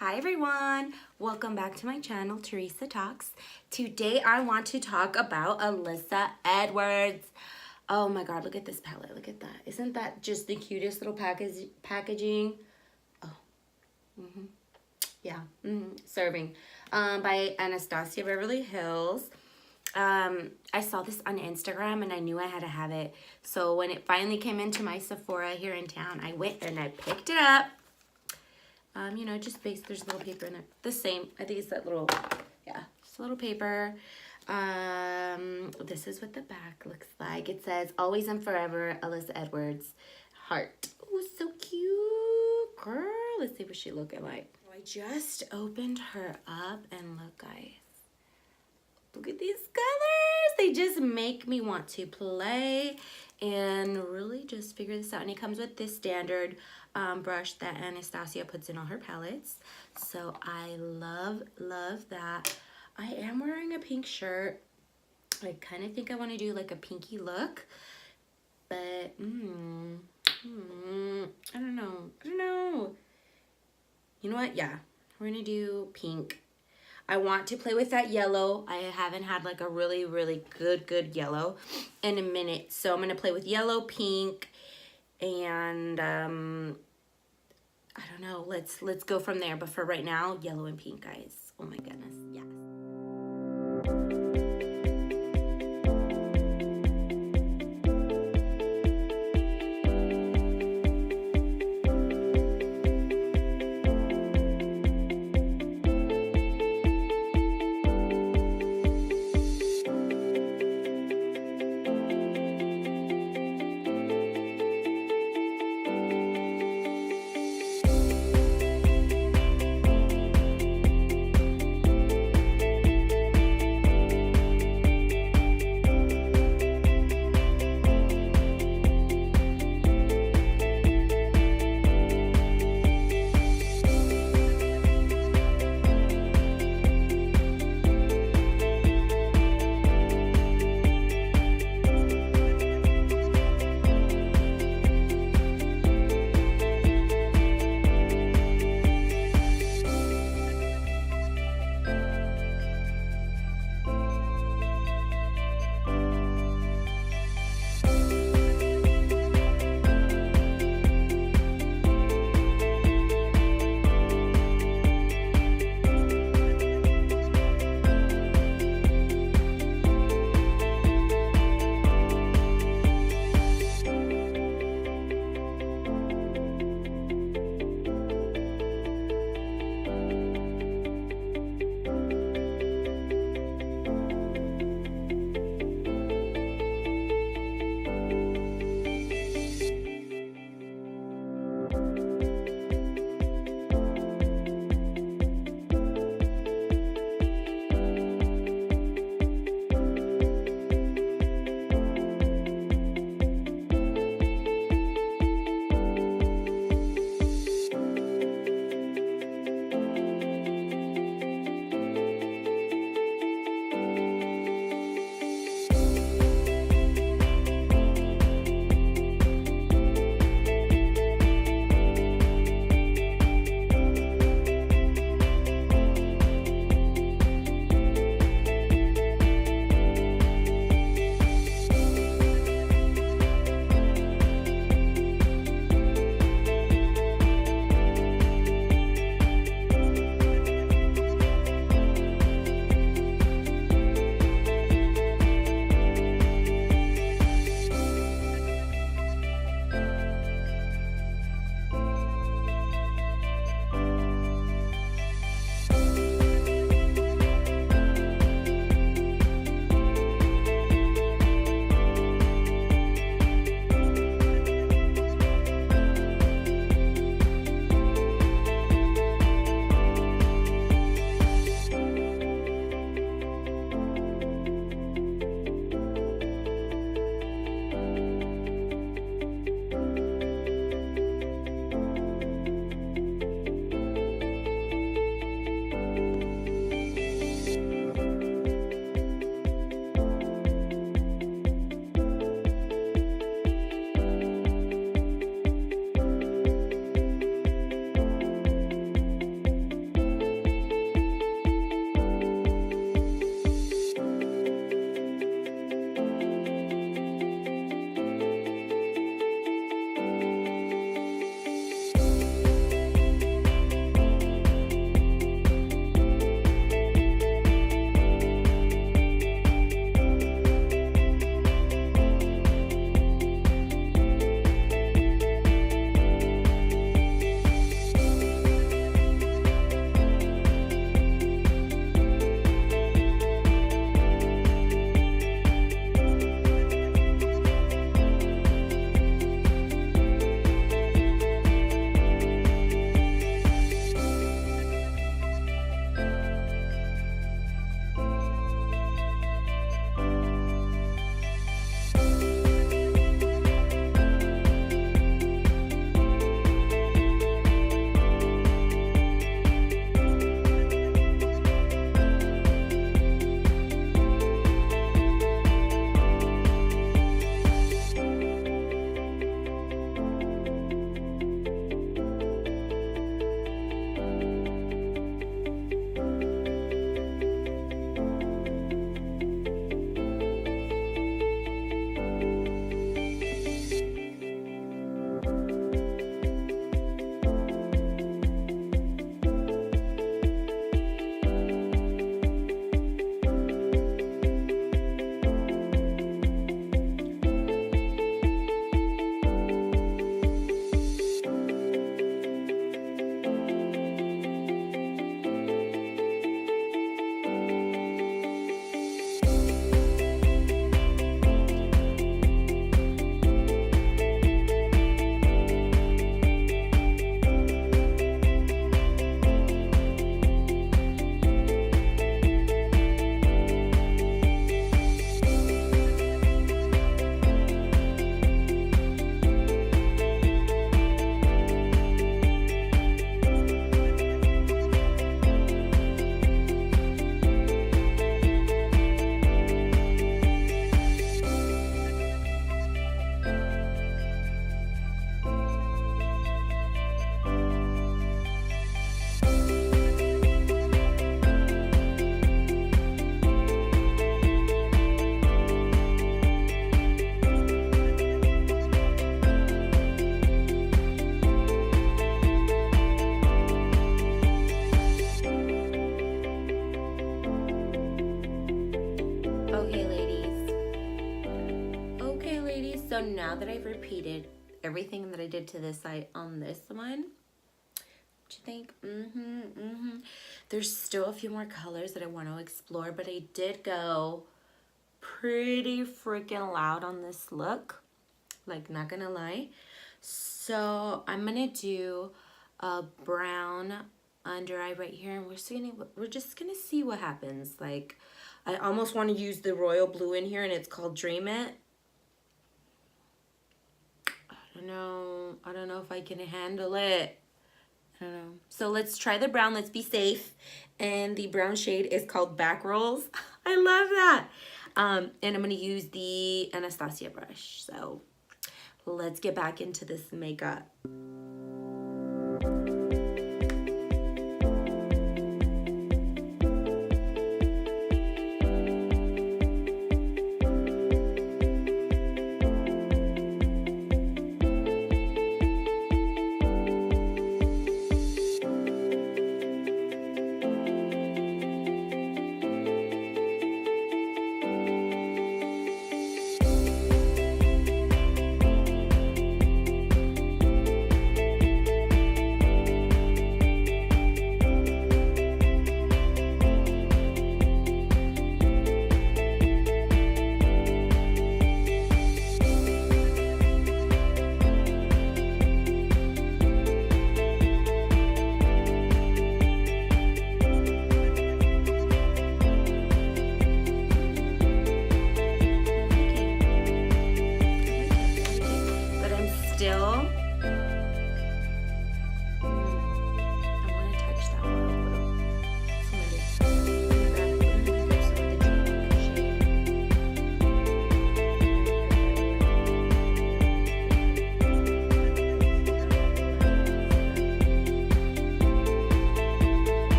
Hi everyone, welcome back to my channel, Teresa Talks. Today I want to talk about Alyssa Edwards. Oh my god, look at this palette, look at that. Isn't that just the cutest little packaging? Oh, yeah, serving. By Anastasia Beverly Hills. I saw this on Instagram and I knew I had to have it. So when it finally came into my Sephora here in town, I went and I picked it up. You know, just base, there's a little paper in it. The same, I think it's that little, yeah, just a little paper. This is what the back looks like. It says, always and forever, Alyssa Edwards, heart. Oh, so cute, girl. Let's see what she looking like. I just opened her up and look, guys. Look at these colors. They just make me want to play and really just figure this out. And it comes with this standard brush that Anastasia puts in all her palettes. So I love that. I am wearing a pink shirt. I kind of think I want to do like a pinky look. But, I don't know. You know what? Yeah, we're going to do pink. I want to play with that yellow. I haven't had like a really good yellow in a minute. So I'm going to play with yellow, pink, and I don't know. Let's go from there. But for right now, yellow and pink, guys. Oh my goodness. Yes. So now that I've repeated everything that I did to this side on this one, what you think? There's still a few more colors that I want to explore, but I did go pretty freaking loud on this look, like, not gonna lie. So I'm gonna do a brown under eye right here, and we're just gonna see what happens. Like, I almost want to use the royal blue in here, and it's called Dream It. I don't know if I can handle it. I don't know. So let's try the brown. Let's be safe. And the brown shade is called Back Rolls. I love that. And I'm going to use the Anastasia brush. So let's get back into this makeup.